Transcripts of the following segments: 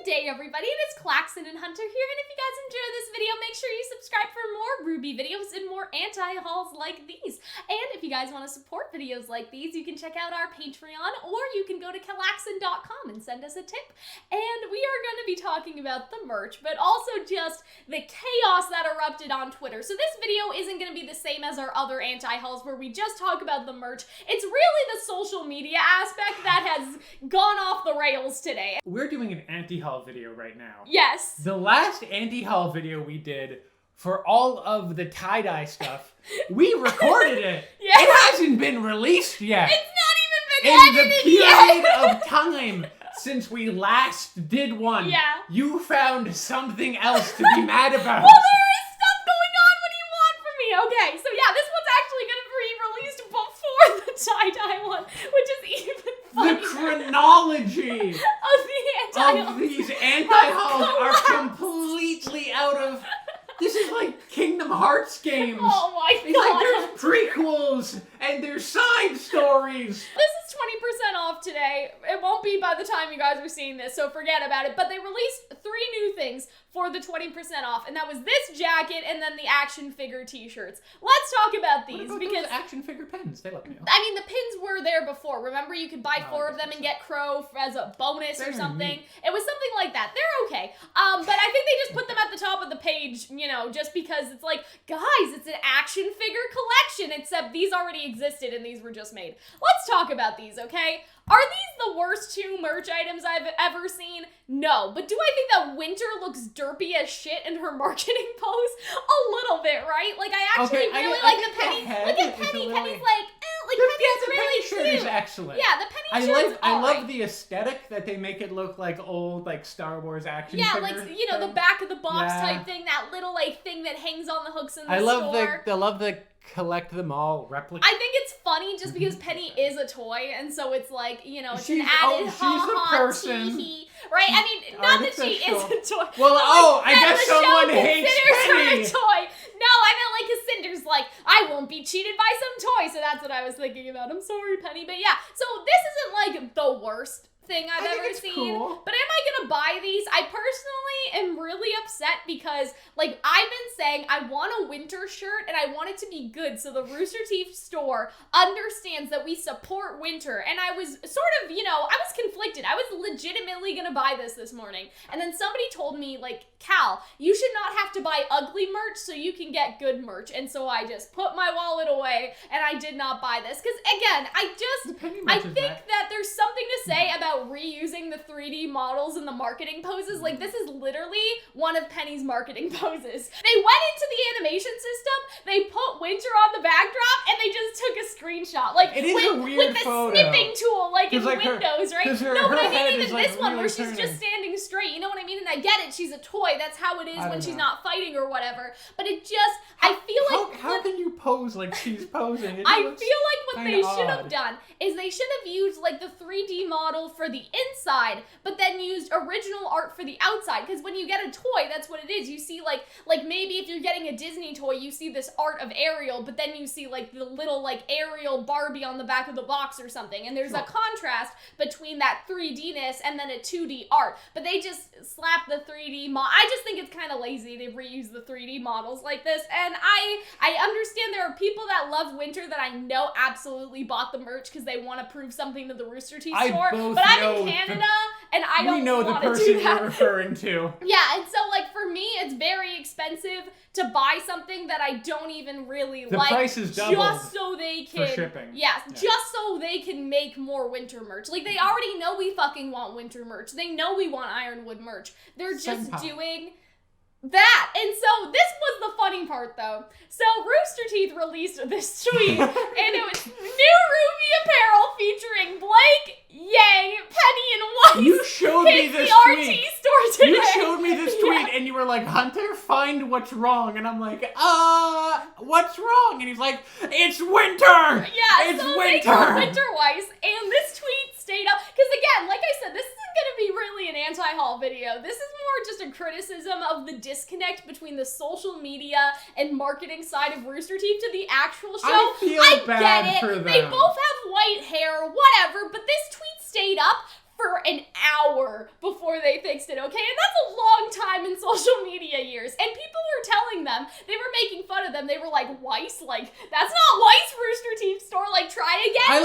Good day, everybody. It is Calxiyn and Hunter here, and if you guys enjoy this video, make sure you subscribe for more RWBY videos and more anti-hauls like these. And if you guys want to support videos like these, you can check out our Patreon, or you can go to Calxiyn.com and send us a tip. And we are going to be talking about the merch, but also just the chaos that erupted on Twitter. So this video isn't going to be the same as our other anti-hauls where we just talk about the merch. It's really the social media aspect that has gone off the rails today. We're doing an anti-haul video right now. Yes. The last anti-haul video we did for all of the tie-dye stuff, we recorded it. Yeah. It hasn't been released yet. It's not even been edited In the period yet. of time since we last did one, you found something else to be mad about. Well, there is stuff going on. What do you want from me? Okay, so yeah, this one's actually going to be released before the tie-dye one, which is even funnier. The chronology of these anti-hauls are completely out of... This is like Kingdom Hearts games. Oh my It's god. like there's prequels and there's side stories. This is 20% off today. It won't be by the time you guys are seeing this, so forget about it. But they released 3 new things for the 20% off, and that was this jacket and then the action figure t-shirts. Let's talk about these because those action figure pens? They look new. I mean, the pins were there before. Remember, you could buy 4 of them and get Crow as a bonus or something. Neat. It was something like that. They're okay. But I think they just put them at the top of the page, you know, just because it's like, guys, it's an action figure collection, except these already existed and these were just made. Let's talk about these, okay? Are these the worst 2 merch items I've ever seen? No. But do I think that Winter looks derpy as shit in her marketing pose? A little bit, right? Like, I actually really like the Penny. Look at Penny. Penny's like, Penny's really shirt cute. is excellent. Yeah, the Penny shirt's I alright. love the aesthetic that they make it look like old, like Star Wars action figure. Yeah, like, you know, the back of the box Yeah. type thing, that little, like, thing that hangs on the hooks in the I store. love the collect them all replica. I think it's funny just because Penny is a toy, and so it's like, you know, it's an She's added the person. tee-hee, right? I mean, not that she is a toy. Well, but, I that guess the someone show hates considers her Penny. a toy. No, I meant like, cause Cinder's like, I won't be cheated by some toy, so that's what I was thinking about. I'm sorry, Penny, but yeah. So this isn't like the worst thing I've ever seen. Cool. But am I gonna buy these? I personally am really upset because, like, I've been saying I want a winter shirt and I want it to be good, so the Rooster Teeth Store understands that we support winter. And I was sort of, you know, I was conflicted. I was legitimately gonna buy this morning, and then somebody told me, like, Cal, you should not have to buy ugly merch so you can get good merch. And so I just put my wallet away and I did not buy this because, again, I think that there's something to say about reusing the 3D models in the marketing poses. Like, this is literally one of Penny's marketing poses. They went into the animation system, they put winter on the backdrop, and they just took a screenshot. Like, it is a weird with the photo. snipping tool, like in like Windows, right? No, but I mean even like this one really where she's just standing straight, you know what I mean? And I get it, she's a toy, that's how it is when she's not fighting or whatever. But it just, I feel like... How can you pose like she's posing? I feel like what they should have odd. done is they should have used like the 3D model for the inside, but then used original art for the outside. Because when you get a toy, that's what it is. You see like maybe if you're getting a Disney toy, you see this art of Ariel, but then you see like the little like Ariel Barbie on the back of the box or something. And there's a contrast between that 3D-ness and then a 2D art. But they just slap the 3D I just think it's kind of lazy to reuse the 3D models like this. And I understand there are people that love winter that I know absolutely bought the merch because they want to prove something to the Rooster Teeth Store. But I'm in Canada and I don't want to do that. You're referring to. Yeah, and so like for me, it's very expensive to buy something that I don't even really like. The price is doubled just so they can for shipping. Yeah, just so they can make more winter merch. Like they already know we fucking want winter merch. They know we want Ironwood merch. They're just doing that. And so this was the funny part though. So Rooster Teeth released this tweet and it was new RWBY apparel featuring Blake, Yang, Penny, and Weiss. You showed me this tweet. RT store today. You showed me this tweet and you were like, Hunter, find what's wrong. And I'm like, what's wrong? And he's like, it's winter. Yeah, it's so winter. They go Winter Weiss, and this tweet stayed up because again, like I said, this isn't going to be really an anti-haul video. This is more just a criticism of the disconnect between the social media and marketing side of Rooster Teeth to the actual show. I feel bad get it. for them. They both have white hair, whatever, but this tweet stayed up for an hour before they fixed it, okay? And that's a long time in social media years. And people were telling them, they were making fun of them. They were like, Weiss? Like, that's not Weiss, Rooster Teeth Store. Like, try again, I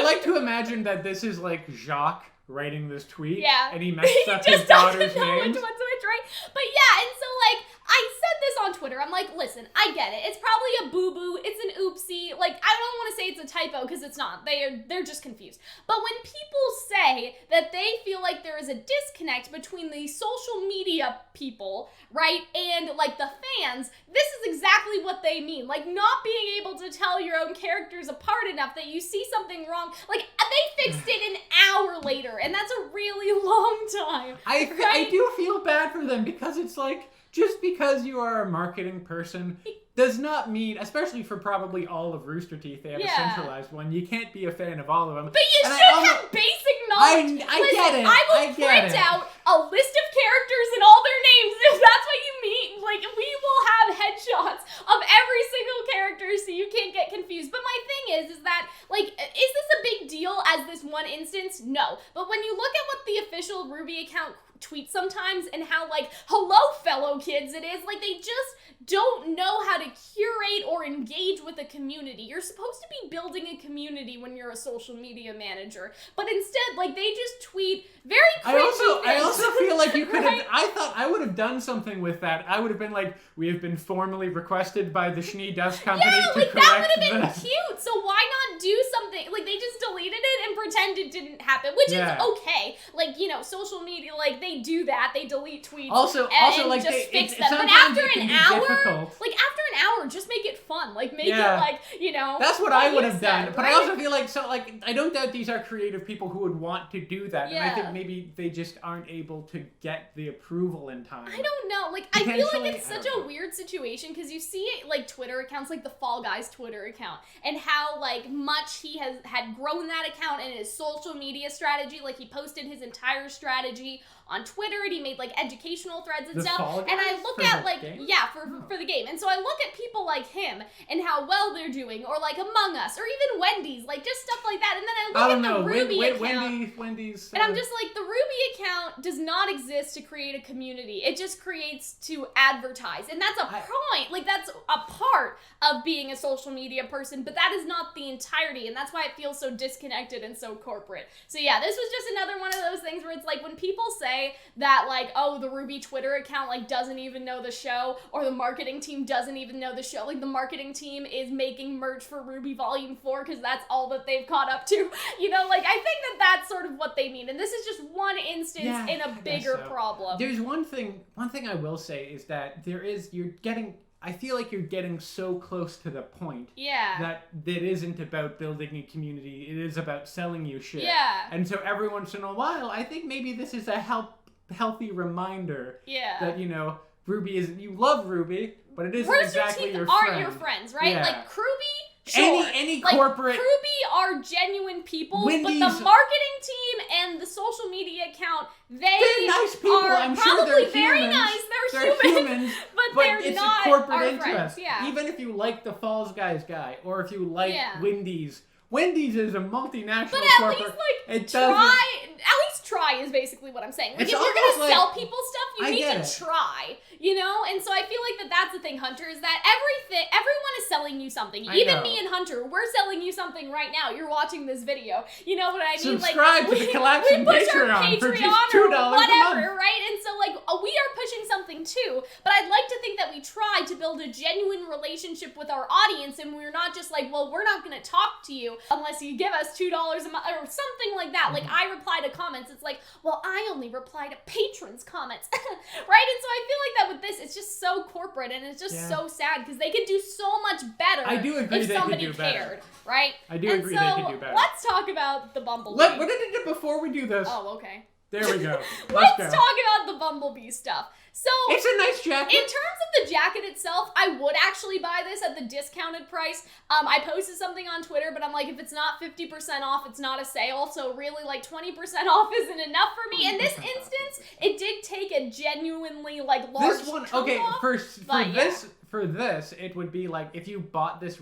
like bestie. to imagine that this is like Jacques writing this tweet. Yeah. And he messed up his daughter's names. Which, right? But yeah, and so like, I said this on Twitter. I'm like, listen, I get it. It's probably a boo-boo. It's an oopsie. Like, I don't want to say it's a typo because it's not. They're just confused. But when people say that they feel like there is a disconnect between the social media people, right, and like the fans, this is exactly what they mean. Like, not being able to tell your own characters apart enough that you see something wrong. Like, they fixed it an hour later, and that's a really long time. I do feel bad for them because it's like, just because you are a marketing person does not mean, especially for probably all of Rooster Teeth, they have a centralized one. You can't be a fan of all of them. But you should have basic knowledge. I get it. I will print out a list of characters and all their names if that's what you mean. Like, we will have headshots of every single character so you can't get confused. But my thing is that, like, is this a big deal as this one instance? No. But when you look at what the official RWBY account tweets sometimes and how, like, hello fellow kids it is, like, they just don't know how to curate or engage with a community. You're supposed to be building a community when you're a social media manager, but instead, like, they just tweet very cringy I also feel like you could have, right? I thought I would have done something with that. I would have been like, we have been formally requested by the Schnee Dust Company to correct that would have been this. cute. So why not do something? Like, they just deleted it and pretend it didn't happen, which is okay. Like, you know, social media, like, they do that. They delete tweets Also, and like, just fix them. But sometimes after it can an be hour, difficult. like, after an hour, just make it fun. Like, make it, like, you know. That's what I would have done. But right? I also feel like, so, like, I don't doubt these are creative people who would want to do that. And I think maybe they just aren't able to get the approval in time. I don't know. Like, I feel like it's such a weird situation because you see it, like, Twitter accounts, like the Fall Guys Twitter account, and how, like, much he had grown that account and his social media strategy. Like, he posted his entire strategy on Twitter, and he made, like, educational threads and stuff. And I look at, like, for the game. And so I look at people like him and how well they're doing, or, like, Among Us, or even Wendy's, like, just stuff like that. And then I look at the RWBY account. Wendy's. And I'm just like, the RWBY account does not exist to create a community. It just creates to advertise. And that's a point. Like, that's a part of being a social media person, but that is not the entirety. And that's why it feels so disconnected and so corporate. So yeah, this was just another one of those things where it's like, when people say that, like, oh, the RWBY Twitter account, like, doesn't even know the show, or the marketing team doesn't even know the show. Like, the marketing team is making merch for RWBY Volume 4 because that's all that they've caught up to. You know, like, I think that that's sort of what they mean. And this is just one instance in a bigger problem. There's one thing I will say is that I feel like you're getting so close to the point that it isn't about building a community. It is about selling you shit. Yeah. And so every once in a while, I think maybe this is a healthy reminder that, you know, RWBY isn't, you love RWBY, but it isn't exactly your friend. Aren't your friends, right? Yeah. Like, RWBY, sure. Any like, corporate... RWBY are genuine people, Wendy's, but the marketing team and the social media account, they're nice people. I'm sure they're very humans. nice. They're humans, but they're it's not a corporate our interest. friends. Yeah. Even if you like the Falls Guys guy, or if you like Wendy's. Wendy's is a multinational corporate. But at least, like, at least try is basically what I'm saying. Like, if you're gonna sell people stuff, you need to try, you know? And so I feel like that's the thing, Hunter, is that everyone is selling you something. Even me and Hunter, we're selling you something right now. You're watching this video. You know what I mean? Subscribe to the Calxiyn Patreon for just $2 a month. Right? And so, like, we are pushing something too, but I'd like to think that we try to build a genuine relationship with our audience, and we're not just like, well, we're not gonna talk to you unless you give us $2 a month or something like that. Like, I reply to comments. It's like, well, I only reply to patrons' comments, right? And so I feel like that with this, it's just so corporate, and it's just so sad because they could do so much better. I do agree if they somebody could do better. cared, right? I do agree they could do better. Let's talk about the Bumblebee. What did it do before we do this? Oh, okay. There we go. Let's talk about the Bumblebee stuff. So, it's a nice jacket. In terms of the jacket itself, I would actually buy this at the discounted price. I posted something on Twitter, but I'm like, if it's not 50% off, it's not a sale. So really, like, 20% off isn't enough for me. In this instance, it did take a genuinely, like, large this one, chunk off, for this, it would be like if you bought this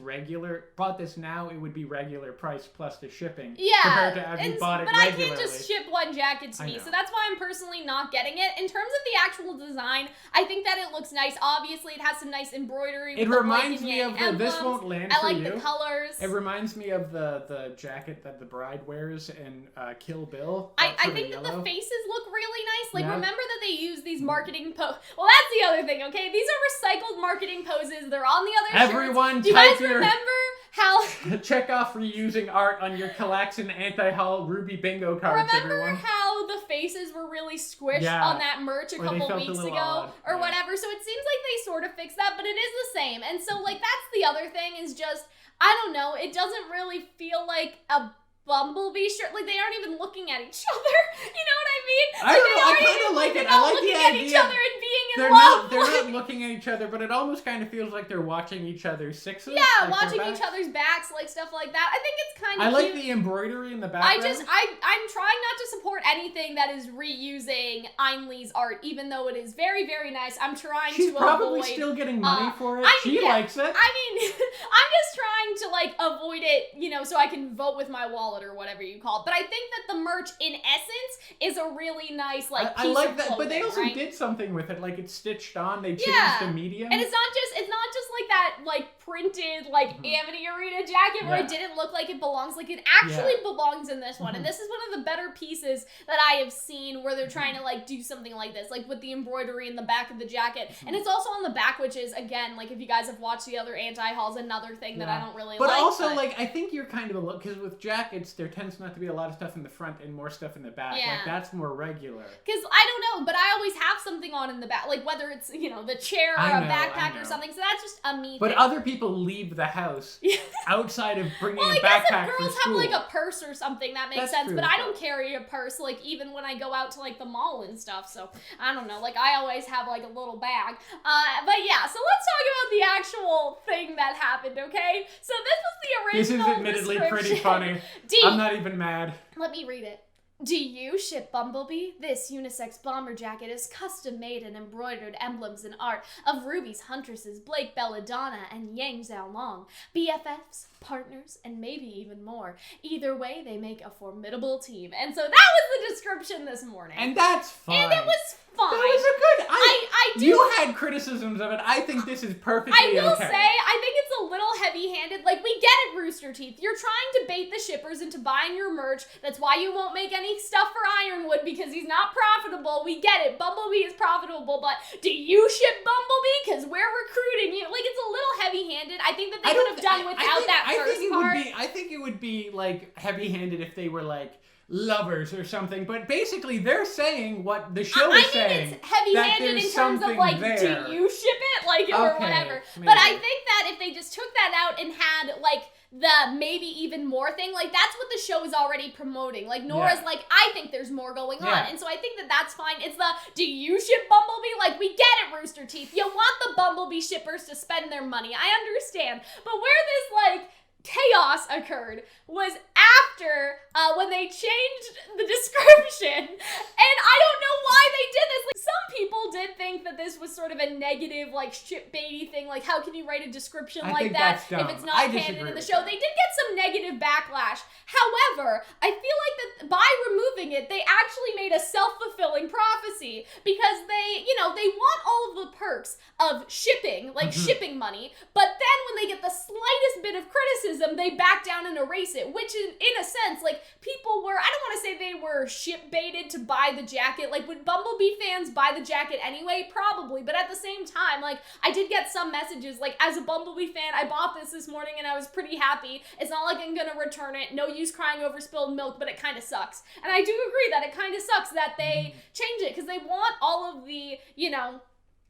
now, it would be regular price plus the shipping. Yeah, compared to if you bought it regularly. But I can't just ship one jacket to me, so that's why I'm personally not getting it. In terms of the actual design, I think that it looks nice. Obviously, it has some nice embroidery. It reminds me of this won't land for you. I like the colors. It reminds me of the jacket that the bride wears in Kill Bill. I think that the faces look really nice. Like, remember that they use these marketing Well, that's the other thing, okay? These are recycled marketing poses. They're on the other Everyone shirts. Do you guys remember how... Check off reusing art on your Calxiyn anti-haul RWBY bingo cards, Remember how the faces were really squished on that merch a couple weeks ago? Or whatever. So it seems like they sort of fixed that, but it is the same. And so, like, that's the other thing is just, I don't know, it doesn't really feel like a Bumblebee shirt. Like, they aren't even looking at each other. You know what I mean? I don't know. I kind of like it. I like the idea. Looking at each other and being in love. They're not looking at each other, but it almost kind of feels like they're watching each other's sixes. Yeah, like watching each other's backs, like stuff like that. I think it's kind of I like the embroidery in the background. I'm trying not to support anything that is reusing Ainlee's art, even though it is very, very nice. I'm trying She's to probably avoid, still getting money for it. She likes it. I mean, I'm just trying to, like, avoid it, you know, so I can vote with my wallet or whatever you call it. But I think that the merch, in essence, is a really nice, like, piece I like of that, clothing, but they also right? did something with it, like it's stitched on. They changed the medium, and it's not just like that, like printed, like Amity Arena jacket where it didn't look like it belongs. Like it actually belongs in this one, and this is one of the better pieces that I have seen where they're trying to like do something like this, like with the embroidery in the back of the jacket, and it's also on the back, which is again, like if you guys have watched the other anti-hauls, another thing that I don't really like. But also, like I think you're kind of a look because with jackets there tends not to be a lot of stuff in the front and more stuff in the back. Yeah. Like that's more regular. Because I don't know, but I always have something on in the back, like whether it's, you know, the chair or a backpack or something. So that's just a me But thing. other people leave the house outside of bringing a backpack for school. Well, I guess if girls have like a purse or something, that makes sense. True, but I don't carry a purse, like even when I go out to like the mall and stuff. So I don't know. Like I always have like a little bag. But yeah, so let's talk about the actual thing that happened, okay? So this was the original. This is admittedly pretty funny. I'm not even mad. Let me read it. Do you ship Bumblebee? This unisex bomber jacket is custom made and embroidered emblems and art of RWBY's huntresses Blake Belladonna and Yang Xiaolong, BFFs, partners, and maybe even more. Either way, they make a formidable team. And so that was the description this morning. And that's fine. And it was fine. That was a good. I do. You had criticisms of it. I think this is perfectly okay. I will say, I think it's a little heavy-handed. Like, we get it, Rooster Teeth. You're trying to bait the shippers into buying your merch. That's why you won't make any stuff for Ironwood, because he's not profitable. We get it. Bumblebee is profitable, but do you ship Bumblebee? Because we're recruiting you. Like, it's a little heavy-handed. I think that they could have done without that first part. I think it would be, like, heavy-handed if they were, like, lovers or something, but basically they're saying what the show is saying. It's heavy-handed in terms of like, do you ship it, like, or whatever. Maybe. But I think that if they just took that out and had like the maybe even more thing, like that's what the show is already promoting. Like Nora's like, I think there's more going on, and so I think that that's fine. It's the do you ship Bumblebee? Like we get it, Rooster Teeth. You want the Bumblebee shippers to spend their money. I understand, but where this like chaos occurred was after when they changed the description, and I don't know why they did this. Like some people did think that this was sort of a negative like ship baity thing, like how can you write a description like that if it's not canon in the show. They did get some negative backlash. However, I feel like that by removing it they actually made a self-fulfilling prophecy, because they, you know, they want all of the perks of shipping, like shipping money, but then when they get the slightest bit of criticism they back down and erase it, which is, in a sense, like, people were, I don't want to say they were ship baited to buy the jacket. Like, would Bumblebee fans buy the jacket anyway? Probably, but at the same time, like, I did get some messages, like, as a Bumblebee fan, I bought this morning and I was pretty happy. It's not like I'm gonna return it. No use crying over spilled milk, but it kind of sucks. And I do agree that it kind of sucks that they change it, because they want all of the, you know,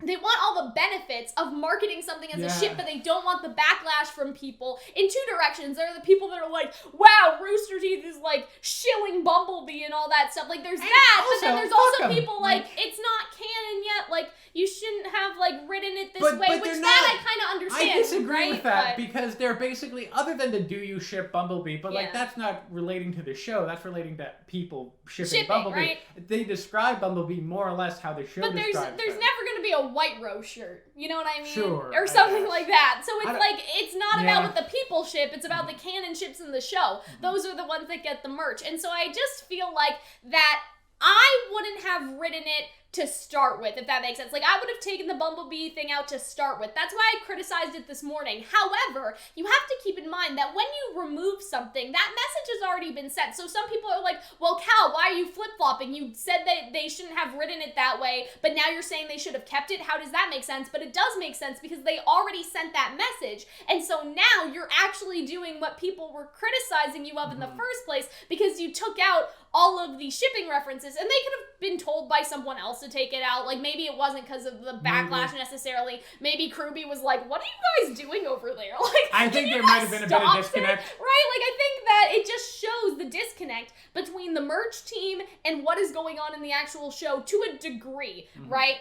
they want all the benefits of marketing something as a ship, but they don't want the backlash from people in two directions. There are the people that are like, wow, Rooster Teeth is like shilling Bumblebee and all that stuff. Like there's that, but then there's also people like, it's not canon yet. Like you shouldn't have like written it this way, which that I kind of understand. I disagree with that, because they're basically, other than the do you ship Bumblebee, but like that's not relating to the show. That's relating to people shipping Bumblebee. Right? They describe Bumblebee more or less how the show describes it. But there's never going to be a White Rose shirt. You know what I mean? Sure. Or something like that. So it's like, it's not about what the people ship, it's about the canon ships in the show. Those are the ones that get the merch. And so I just feel like that I wouldn't have written it to start with, if that makes sense. Like, I would have taken the Bumblebee thing out to start with. That's why I criticized it this morning. However, you have to keep in mind that when you remove something, that message has already been sent. So some people are like, well, Cal, why are you flip-flopping? You said that they shouldn't have written it that way, but now you're saying they should have kept it. How does that make sense? But it does make sense because they already sent that message. And so now you're actually doing what people were criticizing you of in the first place, because you took out all of the shipping references, and they could have been told by someone else to take it out. Like, maybe it wasn't because of the backlash necessarily. Maybe RWBY was like, what are you guys doing over there? Like, I think there might have been a bit of disconnect. Right? Like, I think that it just shows the disconnect between the merch team and what is going on in the actual show to a degree, right?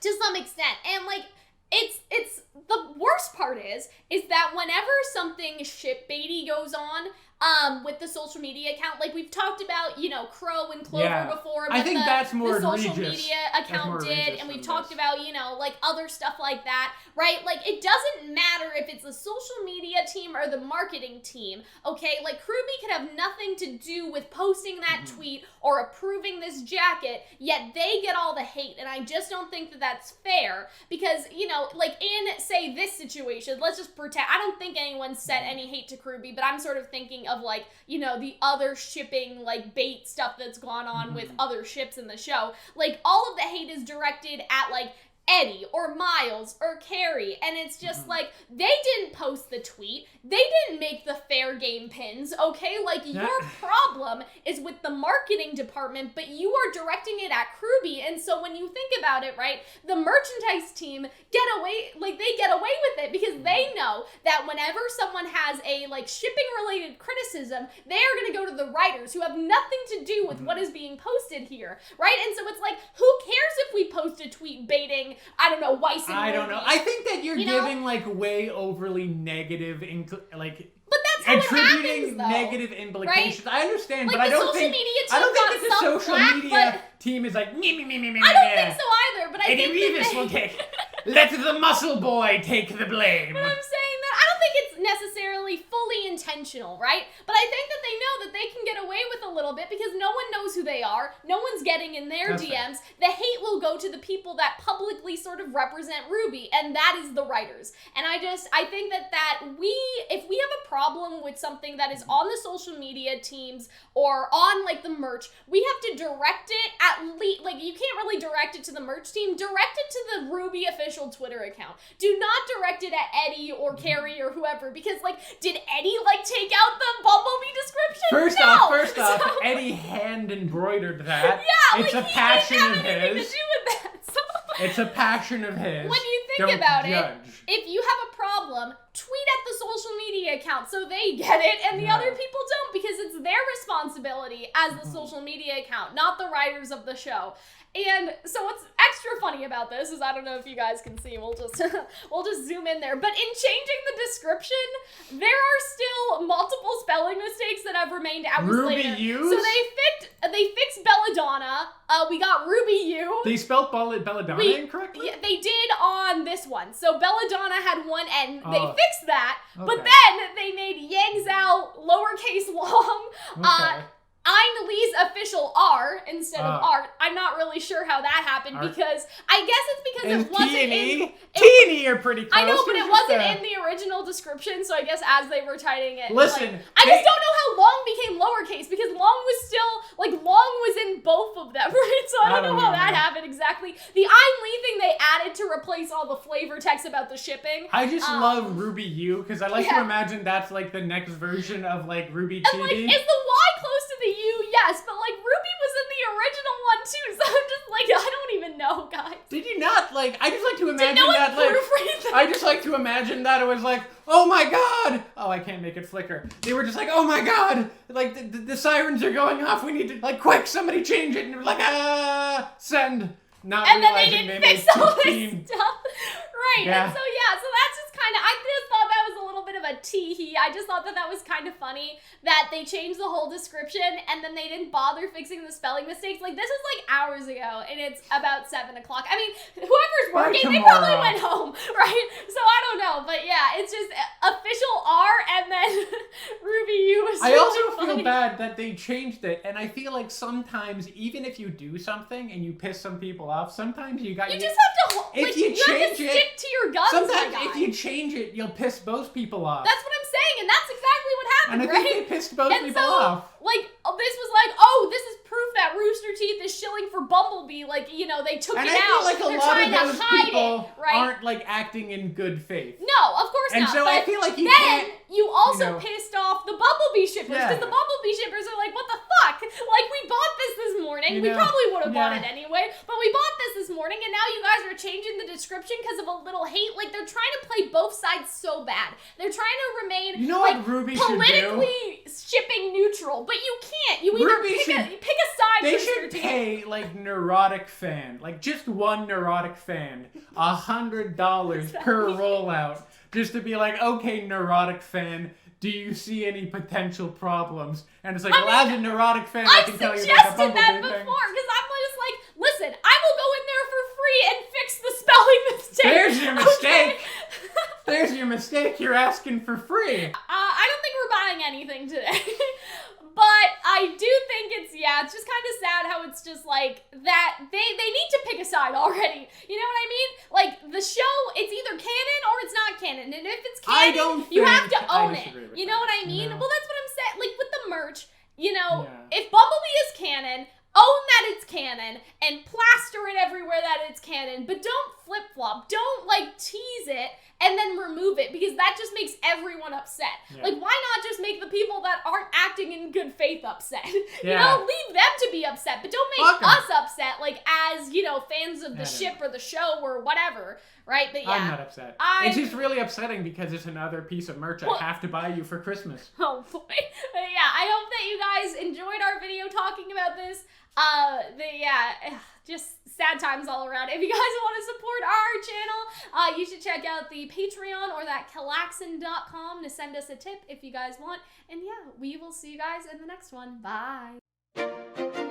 To some extent. And, like, it's the worst part is that whenever something ship baity goes on, with the social media account, like we've talked about, you know, Crow and Clover before, but I think that's more the social egregious. media account did, and we've talked about, you know, like other stuff like that, right? Like, it doesn't matter if it's the social media team or the marketing team, okay? Like, RWBY could have nothing to do with posting that tweet or approving this jacket, yet they get all the hate, and I just don't think that that's fair, because, you know, like, in, say, this situation, let's just pretend, I don't think anyone said any hate to RWBY, but I'm sort of thinking of, like, you know, the other shipping, like, bait stuff that's gone on with other ships in the show. Like, all of the hate is directed at, like, Eddie or Miles or Carrie, and it's just like, they didn't post the tweet, they didn't make the fair game pins, okay? Like, your problem is with the marketing department, but you are directing it at RWBY, and so when you think about it, right, the merchandise team get away with it, because they know that whenever someone has a, like, shipping-related criticism, they are gonna go to the writers, who have nothing to do with what is being posted here, right? And so it's like, who cares if we post a tweet baiting, I don't know, Weiss and I don't know. I think that you're giving, know? Like, way overly negative, like, but that's how attributing it happens, though, negative implications. Right? I understand, like, but I don't think that the social media team is like, me. I don't think so either, but I Eddie think Revis will take, let the muscle boy take the blame. But I'm saying that I don't think it's necessarily fully intentional, right? But I think that they know that they can get away with a little bit because no one knows who they are. No one's getting in their DMs. Fair. The hate will go to the people that publicly sort of represent RWBY, and that is the writers. And I think that if we have a problem with something that is on the social media teams or on, like, the merch, we have to direct it at least, like, you can't really direct it to the merch team, direct it to the RWBY official Twitter account. Do not direct it at Eddie or Carrie or whoever, because, like, did Eddie, like, take out the Bumblebee description? First off, Eddie hand embroidered that. Yeah, it's like, a passion of his. To do with that. So, it's a passion of his. When you think about it, if you have a problem, tweet at the social media account so they get it and the other people don't, because it's their responsibility as the social media account, not the writers of the show. And so what's extra funny about this is, I don't know if you guys can see, we'll just zoom in there, but in changing the description, there are still multiple spelling mistakes that have remained hours later. Use? So they fixed Belladonna. We got RWBY. They spelled Belladonna incorrectly? Yeah, they did on this one. So Belladonna had one N. They fixed that, but Okay. then they made Yang Zhao lowercase long. Okay. Lee's official R instead of art. I'm not really sure how that happened because I guess it's because it wasn't in... T&E are pretty close. I know, but it wasn't in the original description, so I guess as they were typing it... Listen... Like, I just don't know how long became lowercase, because long was still... Like, long was in both of them, right? So I don't know how that happened exactly. The I'm Lee thing they added to replace all the flavor text about the shipping. I just love RWBY because I like to imagine that's, like, the next version of, like, RWBY TV. And, like, is the Y close to the U? Yes, but, like, RWBY was in the original one, too, so I'm just like, I don't even know, guys. Did you not, like, I just like to imagine Did no that, one like, proofread I just like to imagine that it was like, oh my god! Oh, I can't make it flicker. They were just like, oh my god! Like, the sirens are going off, we need to, like, quick, somebody change it, and they're like, send! Not and then they realizing didn't they fix all made this stuff. Right, Yeah. and so that's just kind of, I just thought that was a little bit of a but tee-hee. I just thought that that was kind of funny that they changed the whole description and then they didn't bother fixing the spelling mistakes. Like, this was like hours ago, and it's about 7 o'clock. I mean, whoever's working, they probably went home, right? So I don't know, but yeah, it's just official R and then RWBY U was really I also funny. feel bad that they changed it, and I feel like sometimes, even if you do something and you piss some people off, sometimes you just have to, like, you have to stick to your guns. Sometimes if you change it, you'll piss both people off. That's what I'm saying, and that's exactly what happened, and I think they pissed both people off. Like, this was like, oh, this is proof that Rooster Teeth is shilling for Bumblebee. Like, you know, they took it out. And I feel like They're a lot trying of those to hide people it, right? aren't, like, acting in good faith. No, of course not. And so I feel like you also pissed off the Bumblebee shippers, because the Bumblebee shippers are like, what the fuck? Like, we bought this morning. We probably would have bought it anyway, but we bought this morning, and now you guys are changing the description because of a little hate. Like, they're trying to play both sides so bad. They're trying to remain, what RWBY politically shipping neutral, but you can't. You either pick a side. They should pay, like, neurotic fan, like, just one neurotic fan, $100 per rollout, just to be like, okay, neurotic fan, do you see any potential problems? And it's like, as a neurotic fan, I can tell you that the Bumblebee that before, because I'm just like, listen, I will go in there for free and fix the spelling mistake. There's your mistake. There's your mistake. You're asking for free. I don't think we're buying anything today. But I do think it's just kind of sad how it's just like that they need to pick a side already. You know what I mean? Like, the show, it's either canon or it's not canon. And if it's canon, you have to own it. You know what I mean? Well, that's what I'm saying. Like, with the merch, you know, if Bumblebee is canon, own that it's canon and plaster it everywhere that it's canon, but don't flip-flop. Don't, like, tease it and then remove it, because that just makes everyone upset. Like, why not just make the people that aren't acting in good faith upset? You know, leave them to be upset, but don't make us upset, like, as, you know, fans of the ship or the show or whatever, right? But I'm not upset. It's just really upsetting because it's another piece of merch I have to buy you for Christmas. Oh, boy. But yeah, I hope that you guys enjoyed our video talking about this. Just sad times all around. If you guys want to support our channel, you should check out the Patreon or that Calxiyn.com to send us a tip if you guys want. And yeah, we will see you guys in the next one. Bye.